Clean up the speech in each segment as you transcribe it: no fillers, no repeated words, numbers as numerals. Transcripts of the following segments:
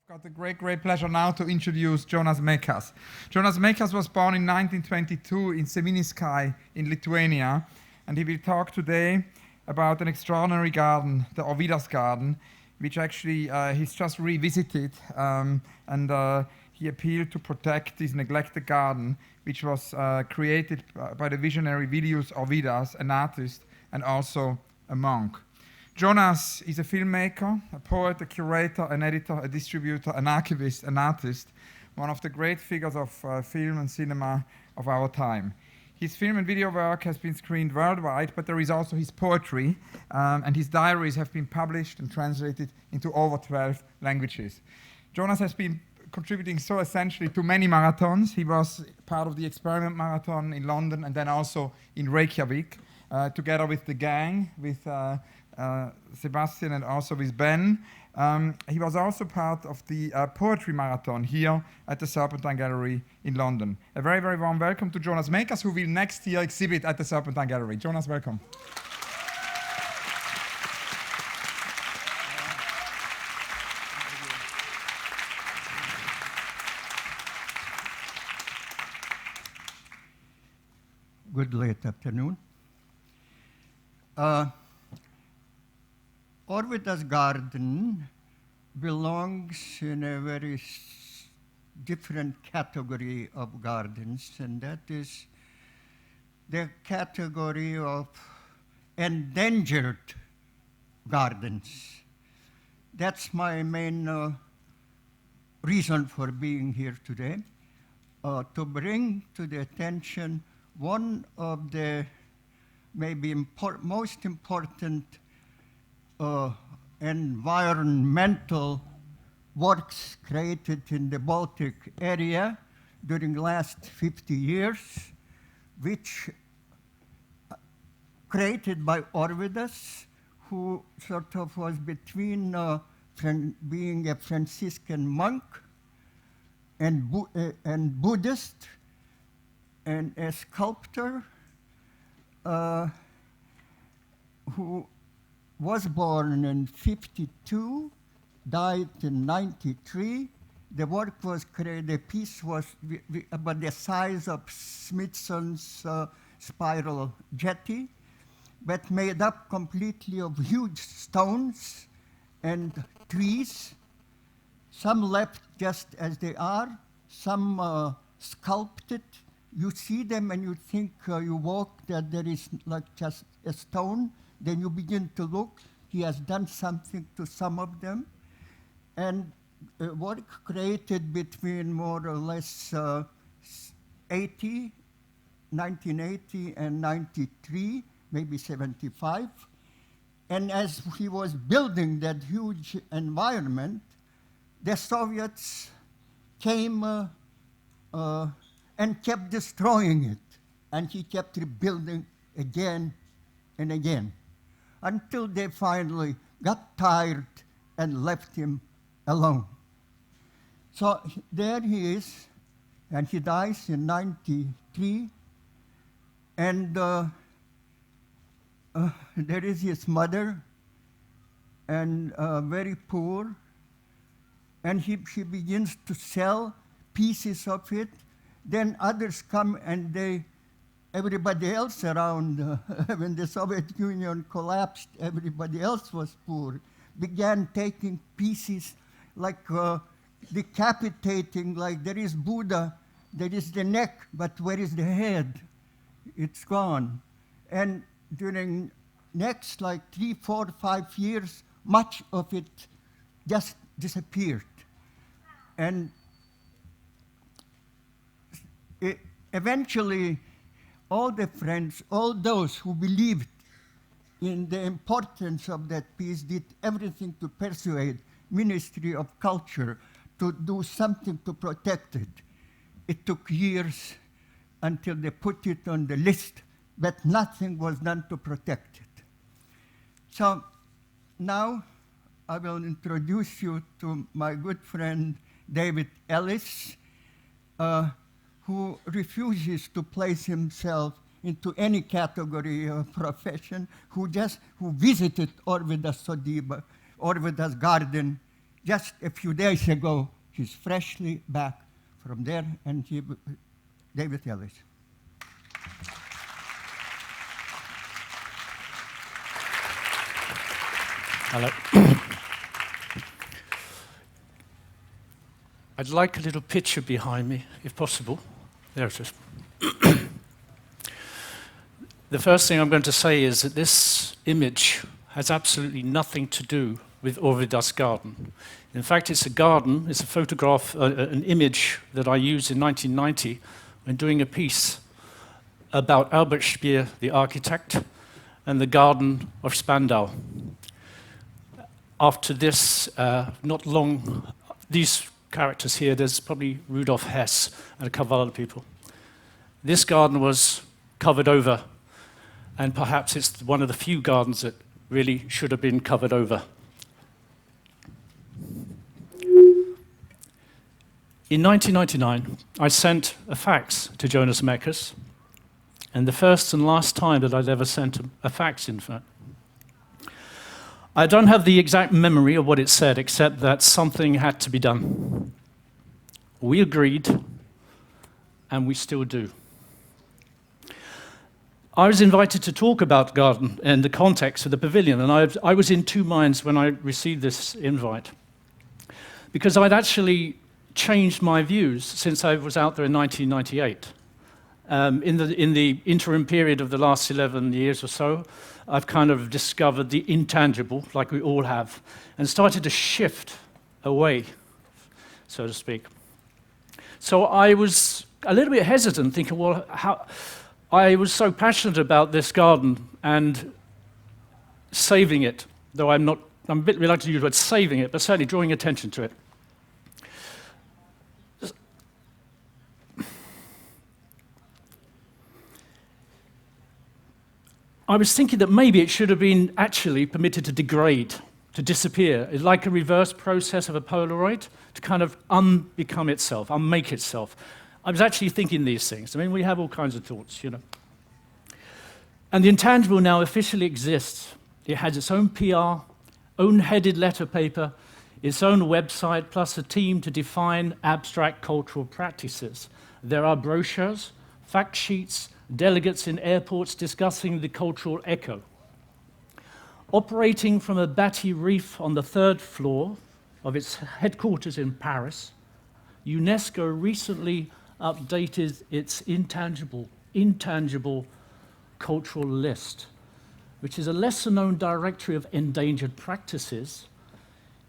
Got the great pleasure now to introduce Jonas Mekas. Jonas Mekas was born in 1922 in Seminiskaya in Lithuania, and he will talk today about an extraordinary garden, the Orvydas garden, which actually he's just revisited, and he appealed to protect this neglected garden, which was created by the visionary Vilius Orvydas, an artist and also a monk. Jonas is a filmmaker, a poet, a curator, an editor, a distributor, an archivist, an artist, one of the great figures of film and cinema of our time. His film and video work has been screened worldwide, but there is also his poetry, and his diaries have been published and translated into over 12 languages. Jonas has been contributing so essentially to many marathons. He was part of the Experiment Marathon in London and then also in Reykjavik, together with the gang, with Sebastian and also with Ben. He was also part of the Poetry Marathon here at the Serpentine Gallery in London. A very warm welcome to Jonas Mekas, who will next year exhibit at the Serpentine Gallery. Jonas, welcome. Good late afternoon. Orvydas garden belongs in a very different category of gardens, and that is the category of endangered gardens. That's my main reason for being here today, to bring to the attention one of the maybe most important environmental works created in the Baltic area during the last 50 years, which created by Orvydas, who sort of was between being a Franciscan monk and Buddhist, and a sculptor who was born in 52, died in 93. The work was created, the piece was about the size of Smithson's spiral jetty, but made up completely of huge stones and trees, some left just as they are, some sculpted. You see them and you think you walk that there is like just a stone. Then you begin to look. He has done something to some of them. And work created between more or less 1980 and 93, maybe 75. And as he was building that huge environment, the Soviets came and kept destroying it. And he kept rebuilding again and again, until they finally got tired and left him alone. So there he is, and he dies in 93. And there is his mother, and very poor. And she begins to sell pieces of it. Then others come and everybody else around, when the Soviet Union collapsed, everybody else was poor, began taking pieces like decapitating, like there is Buddha, there is the neck, but where is the head? It's gone. And during next like 3, 4, 5 years, much of it just disappeared. And eventually, all the friends, all those who believed in the importance of that piece did everything to persuade Ministry of Culture to do something to protect it. It took years until they put it on the list, but nothing was done to protect it. So now I will introduce you to my good friend David Ellis, who refuses to place himself into any category of profession, who visited Orvydas Sodyba, Orvydas garden just a few days ago, he's freshly back from there, and David Ellis. Hello. I'd like a little picture behind me, if possible. There it is. The first thing I'm going to say is that this image has absolutely nothing to do with Orvydas garden. In fact, it's a garden, it's a photograph, an image that I used in 1990 when doing a piece about Albert Speer, the architect, and the garden of Spandau. After this, not long, these characters here, there's probably Rudolf Hess and a couple of other people. This garden was covered over, and perhaps it's one of the few gardens that really should have been covered over. In 1999, I sent a fax to Jonas Mekas, and the first and last time that I'd ever sent a fax, in fact. I don't have the exact memory of what it said, except that something had to be done. We agreed, and we still do. I was invited to talk about garden and the context of the pavilion, and I was in two minds when I received this invite, because I'd actually changed my views since I was out there in 1998. In the interim period of the last 11 years or so, I've kind of discovered the intangible, like we all have, and started to shift away, so to speak. So I was a little bit hesitant, thinking, well, how... I was so passionate about this garden and saving it, though I'm a bit reluctant to use the word saving it, but certainly drawing attention to it. I was thinking that maybe it should have been actually permitted to degrade, to disappear. It's like a reverse process of a Polaroid, to kind of unbecome itself, unmake itself. I was actually thinking these things. I mean, we have all kinds of thoughts, you know. And the intangible now officially exists. It has its own PR, own headed letter paper, its own website, plus a team to define abstract cultural practices. There are brochures, fact sheets, delegates in airports discussing the cultural echo. Operating from a bâti reef on the 3rd floor of its headquarters in Paris, UNESCO recently updated its intangible cultural list, which is a lesser-known directory of endangered practices,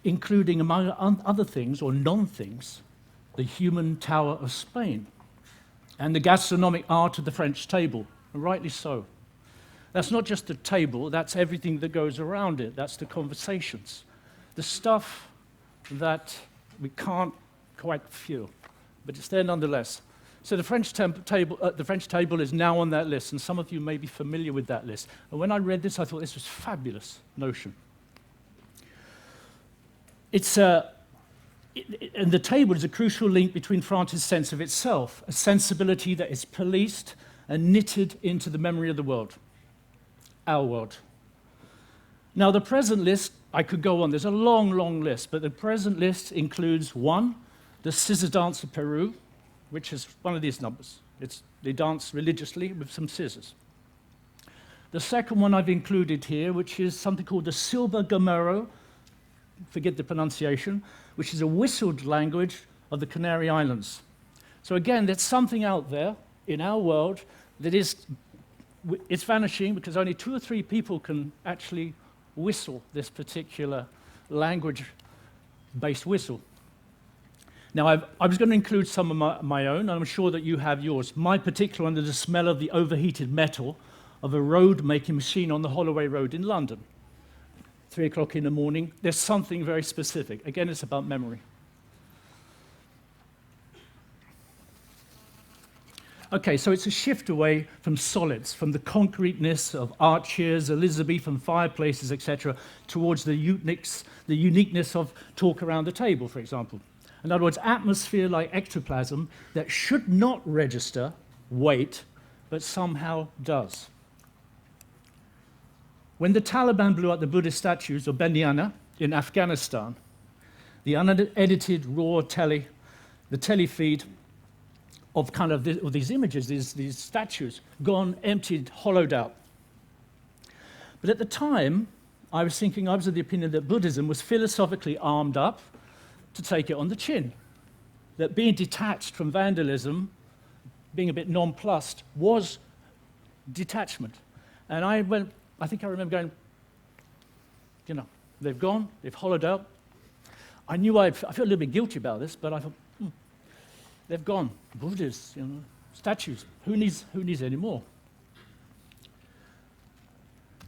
including, among other things, or non-things, the Human Tower of Spain and the gastronomic art of the French table, and rightly so. That's not just the table, that's everything that goes around it. That's the conversations, the stuff that we can't quite feel, but it's there nonetheless. So the French table is now on that list, and some of you may be familiar with that list. And when I read this, I thought this was a fabulous notion. And the table is a crucial link between France's sense of itself, a sensibility that is policed and knitted into the memory of the world, our world. Now, the present list, I could go on, there's a long, long list, but the present list includes 1, the scissor dance of Peru, which is one of these numbers. They dance religiously with some scissors. The second one I've included here, which is something called the Silba Gomero, forget the pronunciation, which is a whistled language of the Canary Islands. So again, there's something out there in our world that it's vanishing because only 2 or 3 people can actually whistle this particular language-based whistle. Now, I was going to include some of my own, and I'm sure that you have yours. My particular one is the smell of the overheated metal of a road-making machine on the Holloway Road in London. 3 o'clock in the morning, there's something very specific. Again, it's about memory. Okay, so it's a shift away from solids, from the concreteness of arches, Elizabethan fireplaces, etc., towards the uniqueness of talk around the table, for example. In other words, atmosphere like ectoplasm that should not register weight, but somehow does. When the Taliban blew up the Buddhist statues of Bandiana in Afghanistan, the unedited raw telly, the telly feed of kind of these images, these statues, gone, emptied, hollowed out. But at the time, I was of the opinion that Buddhism was philosophically armed up to take it on the chin, that being detached from vandalism, being a bit nonplussed, was detachment. And I think I remember going, you know, they've gone, they've hollowed out. I knew I feel a little bit guilty about this, but I thought, they've gone. Buddhists, you know, statues. Who needs any more?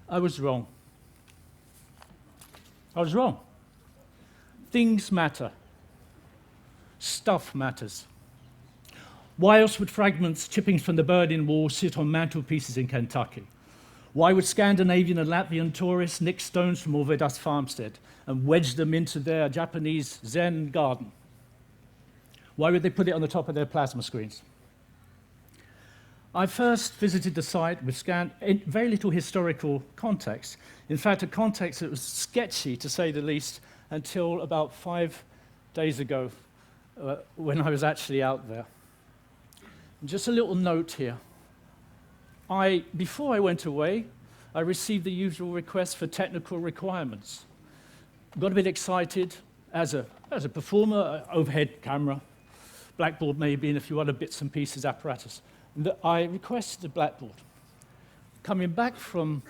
I was wrong. I was wrong. Things matter. Stuff matters. Why else would fragments chipping from the Berlin Wall sit on mantelpieces in Kentucky? Why would Scandinavian and Latvian tourists nick stones from Orvydas farmstead and wedge them into their Japanese Zen garden? Why would they put it on the top of their plasma screens? I first visited the site with very little historical context. In fact, a context that was sketchy, to say the least, until about 5 days ago when I was actually out there. Just a little note here. Before I went away, I received the usual request for technical requirements. Got a bit excited as a performer, overhead camera, blackboard maybe, and a few other bits and pieces apparatus. And I requested a blackboard. Coming back from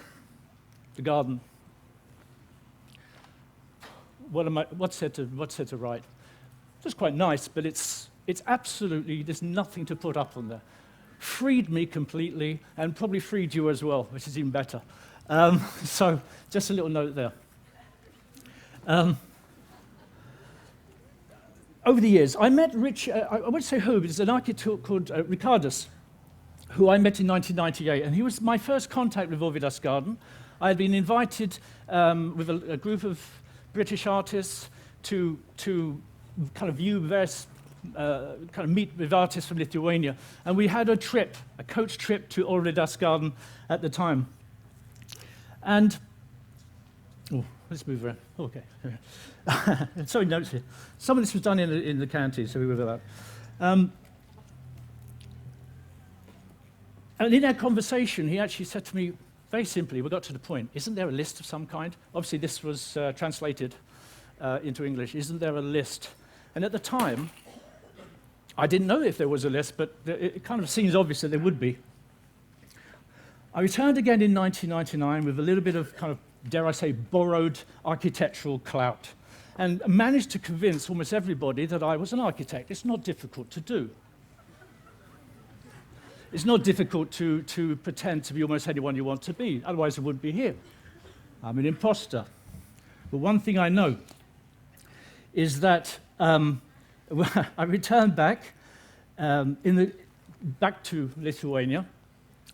the garden, what's there to write? It's quite nice, but it's absolutely, there's nothing to put up on there. Freed me completely, and probably freed you as well, which is even better. So just a little note there. Over the years, I met I won't say who, but it's an architect called Orvydas, who I met in 1998, and he was my first contact with Orvydas Garden. I had been invited with a group of British artists to kind of view various kind of meet with artists from Lithuania, and we had a coach trip to Orvydas Garden at the time. And let's move around. Okay. Sorry, notes here. Some of this was done in the canteen, so we were that. And in our conversation, he actually said to me, very simply, we got to the point, isn't there a list of some kind? Obviously, this was translated into English. Isn't there a list? And at the time, I didn't know if there was a list, but it kind of seems obvious that there would be. I returned again in 1999 with a little bit of kind of, dare I say, borrowed architectural clout, and managed to convince almost everybody that I was an architect. It's not difficult to do. It's not difficult to pretend to be almost anyone you want to be, otherwise I wouldn't be here. I'm an imposter. But one thing I know is that I returned back back to Lithuania,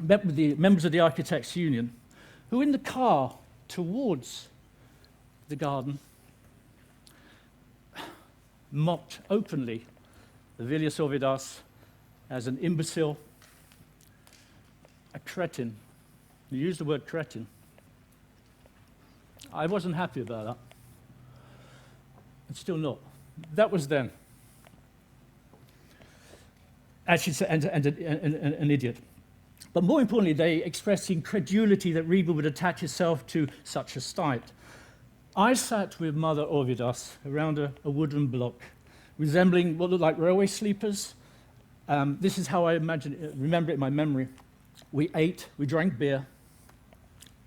met with the members of the Architects Union, who in the car towards the garden mocked openly the Vilnius Orvydas as an imbecile, a cretin. You used the word cretin. I wasn't happy about that. I'm still not. That was then. Actually, and an idiot. But more importantly, they expressed incredulity that Riga would attach itself to such a site. I sat with Mother Orvydas around a wooden block, resembling what looked like railway sleepers. This is how I remember it in my memory. We ate, we drank beer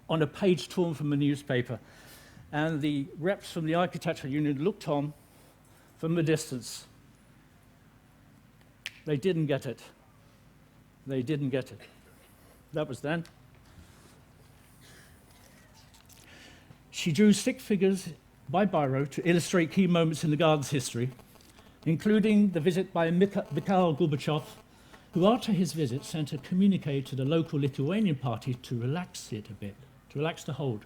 on a page torn from a newspaper, and the reps from the Architectural Union looked on from a distance. They didn't get it. They didn't get it. That was then. She drew stick figures by biro to illustrate key moments in the garden's history, including the visit by Mikhail Gorbachev, who after his visit sent a communique to the local Lithuanian party to relax it a bit, to relax the hold.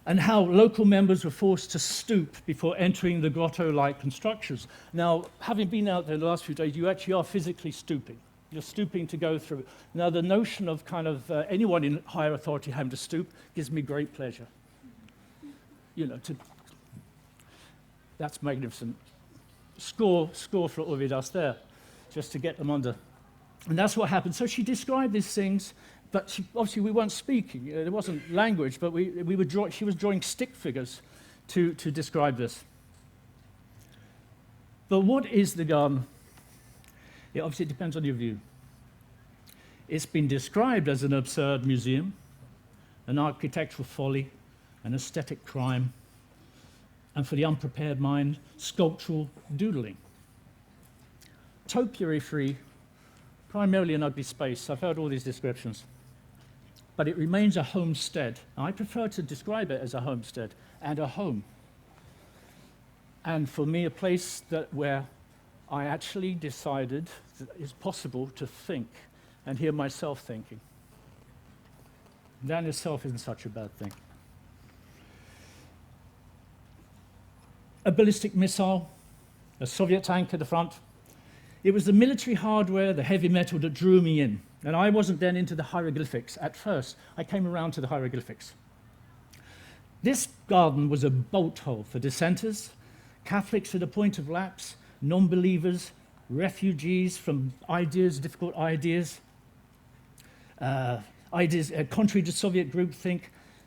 And how local members were forced to stoop before entering the grotto-like constructions. Now, having been out there the last few days, you actually are physically stooping. You're stooping to go through. Now, the notion of kind of anyone in higher authority having to stoop gives me great pleasure. You know, That's magnificent. Score for Orvydas there, just to get them under. And that's what happened. So she described these things, but obviously we weren't speaking. There wasn't language, but she was drawing stick figures to describe this. But what is the garden? It obviously depends on your view. It's been described as an absurd museum, an architectural folly, an aesthetic crime, and for the unprepared mind, sculptural doodling. Topiary-free, primarily an ugly space. I've heard all these descriptions. But it remains a homestead. I prefer to describe it as a homestead and a home. And for me, a place where I actually decided that it's possible to think and hear myself thinking. That in itself isn't such a bad thing. A ballistic missile, a Soviet tank at the front. It was the military hardware, the heavy metal that drew me in. And I wasn't then into the hieroglyphics at first. I came around to the hieroglyphics. This garden was a bolt hole for dissenters, Catholics at a point of lapse, non-believers, refugees from difficult ideas, contrary to Soviet groupthink,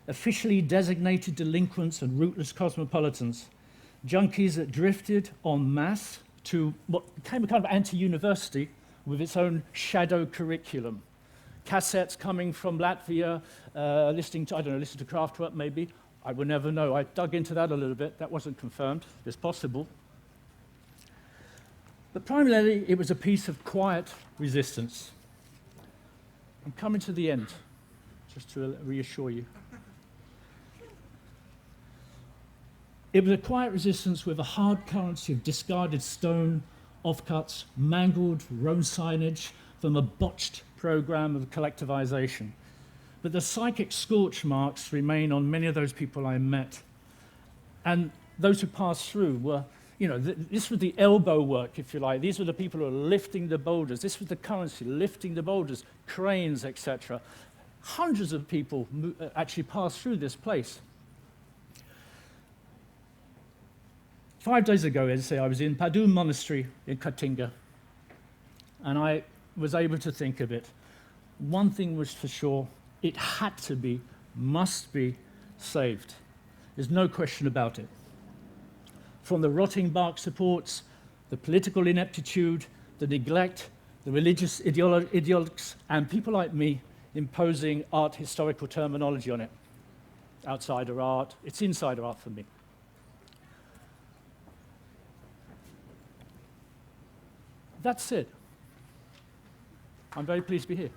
officially designated delinquents and rootless cosmopolitans, junkies that drifted en masse to what became a kind of anti-university with its own shadow curriculum. Cassettes coming from Latvia, listening to Kraftwerk maybe. I would never know. I dug into that a little bit. That wasn't confirmed. It's possible. But primarily, it was a piece of quiet resistance. I'm coming to the end, just to reassure you. It was a quiet resistance with a hard currency of discarded stone, offcuts, mangled road signage from a botched program of collectivization. But the psychic scorch marks remain on many of those people I met. And those who passed through were, this was the elbow work, if you like. These were the people who were lifting the boulders. This was the currency, lifting the boulders, cranes, etc. Hundreds of people actually passed through this place. 5 days ago, as I say, I was in Padum Monastery in Katinga, and I was able to think of it. One thing was for sure, it had to be, must be saved. There's no question about it. From the rotting bark supports, the political ineptitude, the neglect, the religious ideologues, and people like me imposing art historical terminology on it. Outsider art, it's insider art for me. That's it. I'm very pleased to be here.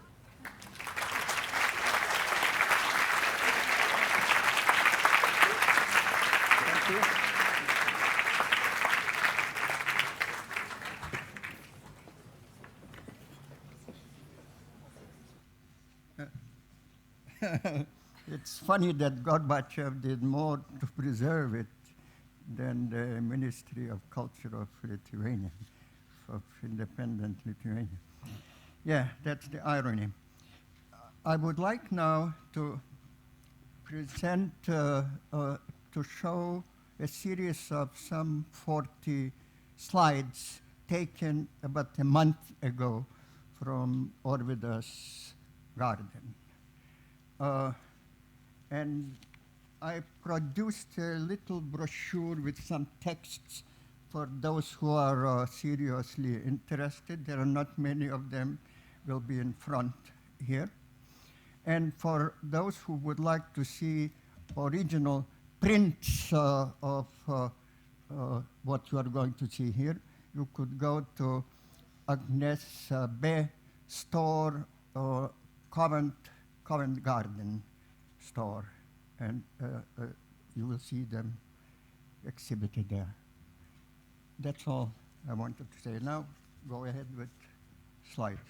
It's funny that Gorbachev did more to preserve it than the Ministry of Culture of Lithuania, of independent Lithuania. Yeah, that's the irony. I would like now to present, to show a series of some 40 slides taken about a month ago from Orvydas garden. And I produced a little brochure with some texts for those who are seriously interested. There are not many of them, will be in front here. And for those who would like to see original prints of what you are going to see here, you could go to Agnes B. store or Covent Garden store, and you will see them exhibited there. That's all I wanted to say. Now, go ahead with slides.